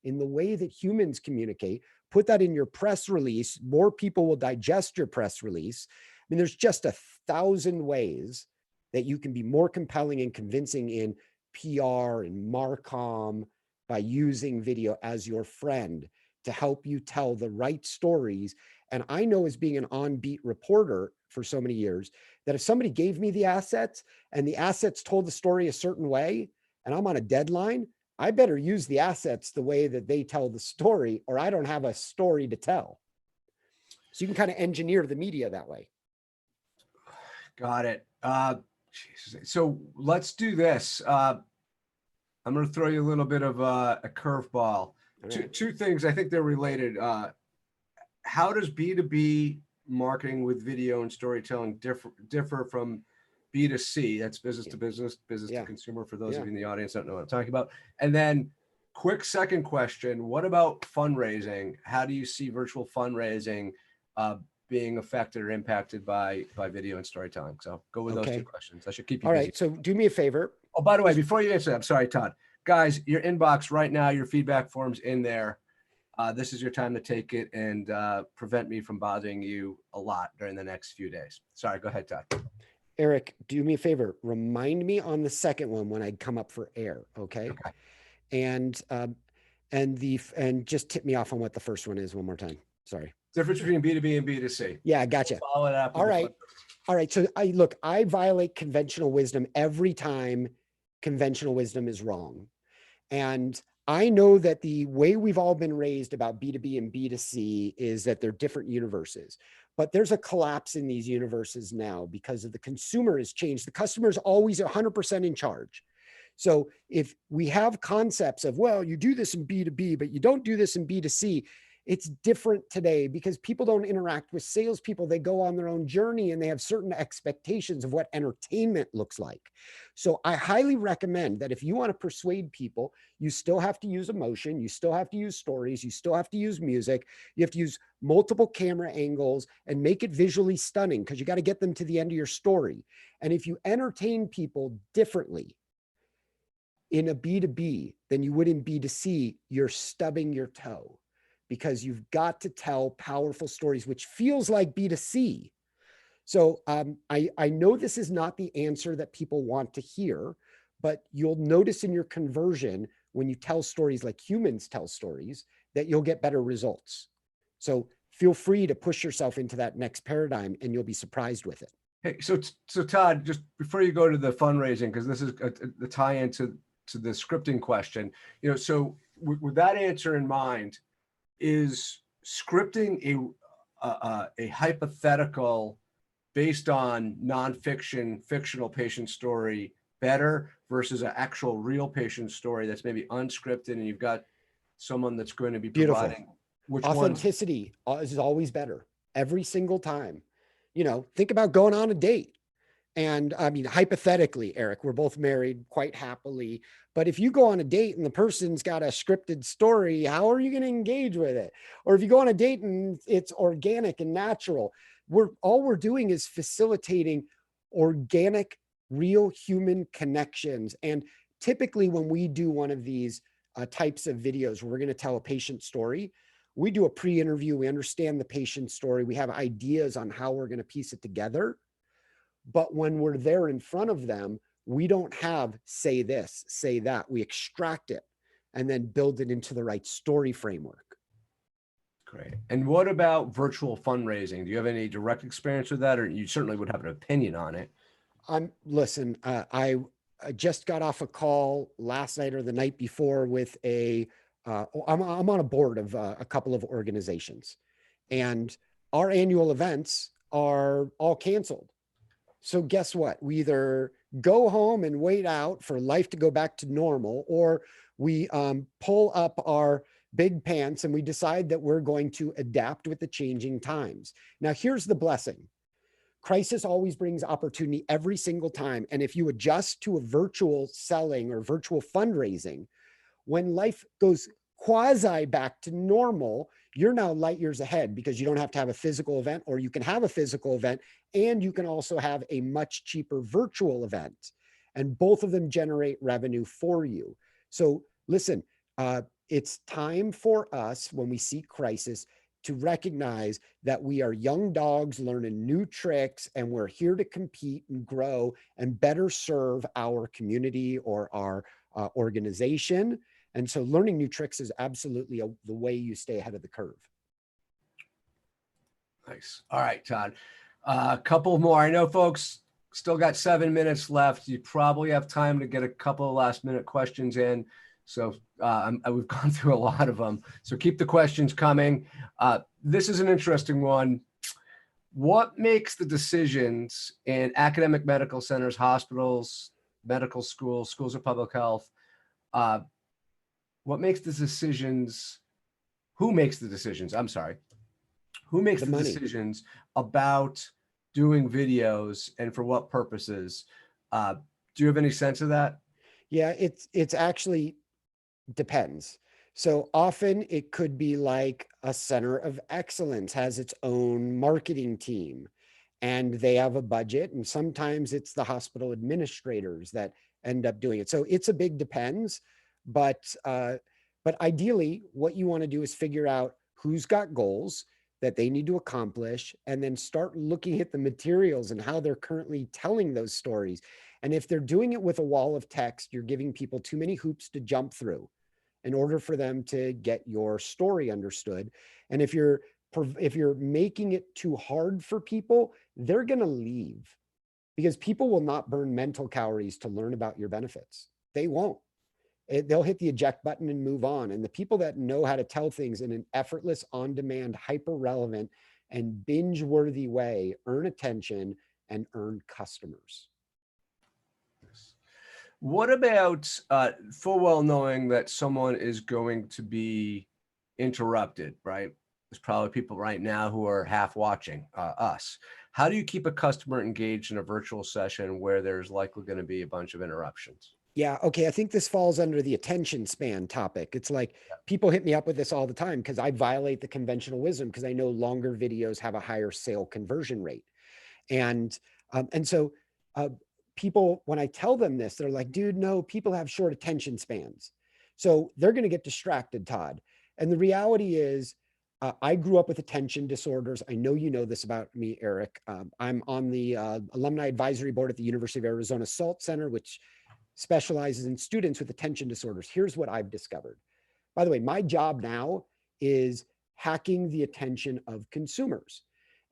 in the way that humans communicate. Put that in your press release. More people will digest your press release. I mean, there's just 1,000 ways that you can be more compelling and convincing in PR and Marcom by using video as your friend to help you tell the right stories. And I know, as being an on-beat reporter for so many years, that if somebody gave me the assets and the assets told the story a certain way, and I'm on a deadline, I better use the assets the way that they tell the story, or I don't have a story to tell. So you can kind of engineer the media that way. Got it. So let's do this. I'm going to throw you a little bit of a curveball. Right. Two things. I think they're related. How does B2B marketing with video and storytelling differ from B2C? That's business to business, business to consumer, for those of you in the audience that don't know what I'm talking about. And then quick second question, what about fundraising? How do you see virtual fundraising being affected or impacted by video and storytelling? So go with those 2 questions. I should keep you busy. All right, so do me a favor. Oh, by the way, before you answer that, I'm sorry, Todd. Guys, your inbox right now, your feedback form's in there. This is your time to take it and prevent me from bothering you a lot during the next few days. Sorry, go ahead, Todd. Eric, do me a favor. Remind me on the second one when I come up for air, okay? And just tip me off on what the first one is one more time. Sorry. Difference between B2B and B2C. Yeah, gotcha. We'll follow it up. All right. All right. So I violate conventional wisdom every time conventional wisdom is wrong. And I know that the way we've all been raised about B2B and B2C is that they're different universes, but there's a collapse in these universes now because of the consumer has changed. The customer is always 100% in charge. So if we have concepts of, well, you do this in B2B, but you don't do this in B2C, it's different today because people don't interact with salespeople. They go on their own journey and they have certain expectations of what entertainment looks like. So I highly recommend that if you want to persuade people, you still have to use emotion. You still have to use stories. You still have to use music. You have to use multiple camera angles and make it visually stunning because you got to get them to the end of your story. And if you entertain people differently, in a B2B than you would in B2C, you're stubbing your toe because you've got to tell powerful stories, which feels like B2C. So I know this is not the answer that people want to hear, but you'll notice in your conversion when you tell stories like humans tell stories that you'll get better results. So feel free to push yourself into that next paradigm and you'll be surprised with it. Hey, so Todd, just before you go to the fundraising, because this is the tie-in to the scripting question, so with that answer in mind, is scripting a hypothetical based on nonfiction, fictional patient story better versus an actual real patient story that's maybe unscripted and you've got someone that's going to be Beautiful. providing which Authenticity is always better every single time. Think about going on a date. And I mean, hypothetically, Eric, we're both married quite happily. But if you go on a date and the person's got a scripted story, how are you going to engage with it? Or if you go on a date and it's organic and natural, all we're doing is facilitating organic, real human connections. And typically when we do one of these types of videos where we're going to tell a patient story, we do a pre-interview, we understand the patient story, we have ideas on how we're going to piece it together. But when we're there in front of them, we don't have say this, say that. We extract it and then build it into the right story framework. Great. And what about virtual fundraising? Do you have any direct experience with that, or you certainly would have an opinion on it? Listen, I just got off a call last night or the night before with I'm on a board of a couple of organizations, and our annual events are all canceled. So guess what? We either go home and wait out for life to go back to normal, or we pull up our big pants and we decide that we're going to adapt with the changing times. Now, here's the blessing. Crisis always brings opportunity every single time. And if you adjust to a virtual selling or virtual fundraising, when life goes quasi back to normal, you're now light years ahead because you don't have to have a physical event, or you can have a physical event and you can also have a much cheaper virtual event. And both of them generate revenue for you. So listen, it's time for us when we see crisis to recognize that we are young dogs learning new tricks and we're here to compete and grow and better serve our community or our organization. And so learning new tricks is absolutely the way you stay ahead of the curve. Nice. All right, Todd. A couple more. I know folks still got 7 minutes left. You probably have time to get a couple of last minute questions in. So we've gone through a lot of them. So keep the questions coming. This is an interesting one. What makes the decisions in academic medical centers, hospitals, medical schools, schools of public health, what makes the decisions, who makes the decisions? I'm sorry. Who makes the decisions about doing videos and for what purposes? Do you have any sense of that? Yeah, it's actually depends. So often it could be like a center of excellence has its own marketing team and they have a budget, and sometimes it's the hospital administrators that end up doing it. So it's a big depends, but ideally what you want to do is figure out who's got goals that they need to accomplish and then start looking at the materials and how they're currently telling those stories. And if they're doing it with a wall of text, you're giving people too many hoops to jump through in order for them to get your story understood. And if you're making it too hard for people, they're going to leave because people will not burn mental calories to learn about your benefits. They won't. They'll hit the eject button and move on. And the people that know how to tell things in an effortless, on-demand, hyper-relevant, and binge-worthy way earn attention and earn customers. What about full well knowing that someone is going to be interrupted, right? There's probably people right now who are half watching us. How do you keep a customer engaged in a virtual session where there's likely going to be a bunch of interruptions? Yeah. Okay. I think this falls under the attention span topic. It's like people hit me up with this all the time because I violate the conventional wisdom because I know longer videos have a higher sale conversion rate. And so people, when I tell them this, they're like, dude, no, people have short attention spans. So they're going to get distracted, Todd. And the reality is, I grew up with attention disorders. I know you know this about me, Eric. I'm on the alumni advisory board at the University of Arizona SALT Center, which specializes in students with attention disorders. Here's what I've discovered. By the way, my job now is hacking the attention of consumers.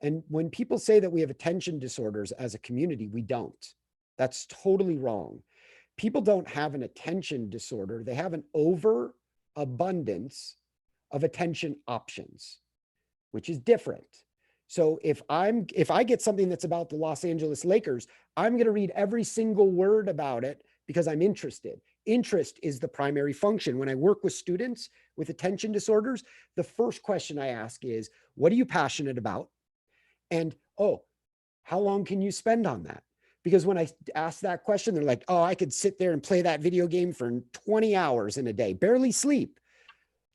And when people say that we have attention disorders as a community, we don't. That's totally wrong. People don't have an attention disorder. They have an overabundance of attention options, which is different. So if I get something that's about the Los Angeles Lakers, I'm going to read every single word about it because I'm interested. Interest is the primary function. When I work with students with attention disorders, the first question I ask is, what are you passionate about? And, oh, how long can you spend on that? Because when I ask that question, they're like, oh, I could sit there and play that video game for 20 hours in a day, barely sleep.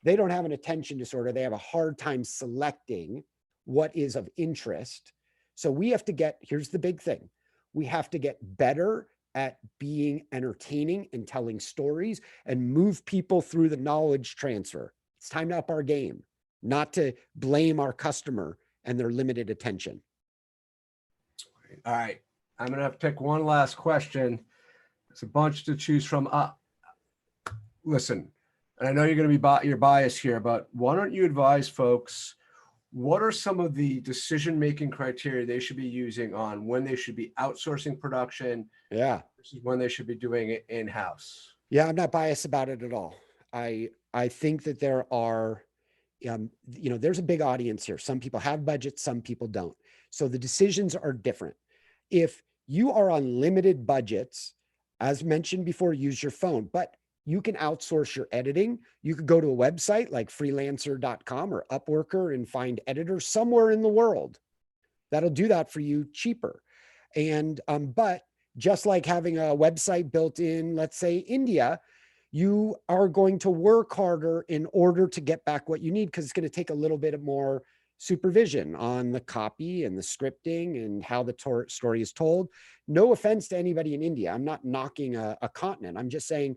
They don't have an attention disorder. They have a hard time selecting what is of interest. So we have to get, here's the big thing. We have to get better at being entertaining and telling stories and move people through the knowledge transfer. It's time to up our game, not to blame our customer and their limited attention. All right. I'm going to have to pick one last question. It's a bunch to choose from. Listen, and I know you're going to be your bias here, but why don't you advise folks what are some of the decision-making criteria they should be using on when they should be outsourcing production versus when they should be doing it in-house? Yeah, I'm not biased about it at all. I think that there are, there's a big audience here. Some people have budgets, some people don't. So the decisions are different. If you are on limited budgets, as mentioned before, use your phone, but you can outsource your editing. You could go to a website like freelancer.com or Upworker and find editors somewhere in the world that'll do that for you cheaper. And, but just like having a website built in, let's say India, you are going to work harder in order to get back what you need, because it's going to take a little bit more supervision on the copy and the scripting and how the story is told. No offense to anybody in India. I'm not knocking a continent. I'm just saying,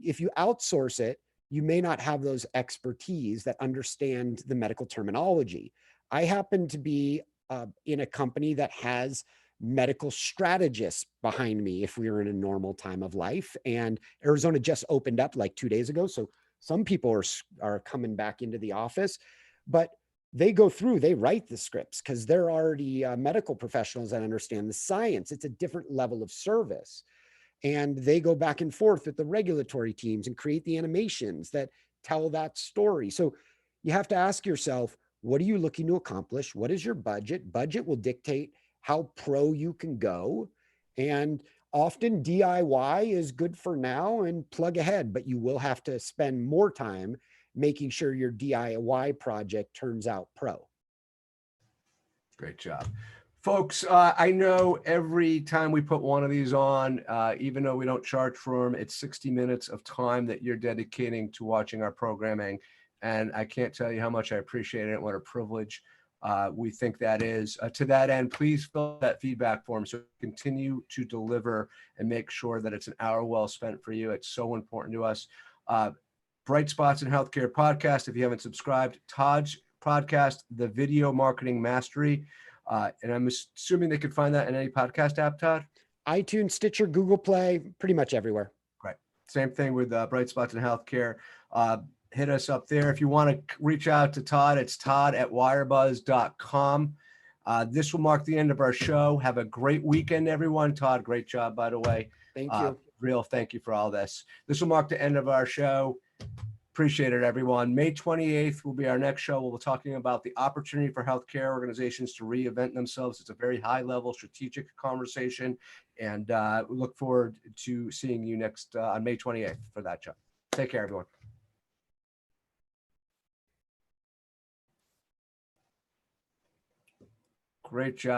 if you outsource it, you may not have those expertise that understand the medical terminology. I happen to be in a company that has medical strategists behind me if we were in a normal time of life. And Arizona just opened up like 2 days ago. So some people are coming back into the office, but they write the scripts because they're already medical professionals that understand the science. It's a different level of service. And they go back and forth with the regulatory teams and create the animations that tell that story. So you have to ask yourself, what are you looking to accomplish? What is your budget? Budget will dictate how pro you can go. And often DIY is good for now and plug ahead, but you will have to spend more time making sure your DIY project turns out pro. Great job. Folks, I know every time we put one of these on, even though we don't charge for them, it's 60 minutes of time that you're dedicating to watching our programming. And I can't tell you how much I appreciate it. What a privilege we think that is. To that end, please fill out that feedback form so we continue to deliver and make sure that it's an hour well spent for you. It's so important to us. Bright Spots in Healthcare podcast. If you haven't subscribed, Todd's podcast, The Video Marketing Mastery. And I'm assuming they could find that in any podcast app, Todd? iTunes, Stitcher, Google Play, pretty much everywhere. Right. Same thing with Bright Spots in Healthcare. Hit us up there. If you want to reach out to Todd, it's todd@wirebuzz.com. This will mark the end of our show. Have a great weekend, everyone. Todd, great job, by the way. Thank you. Real thank you for all this. This will mark the end of our show. Appreciate it, everyone. May 28th will be our next show. We'll be talking about the opportunity for healthcare organizations to reinvent themselves. It's a very high-level strategic conversation, and we look forward to seeing you next on May 28th for that show. Take care, everyone. Great job.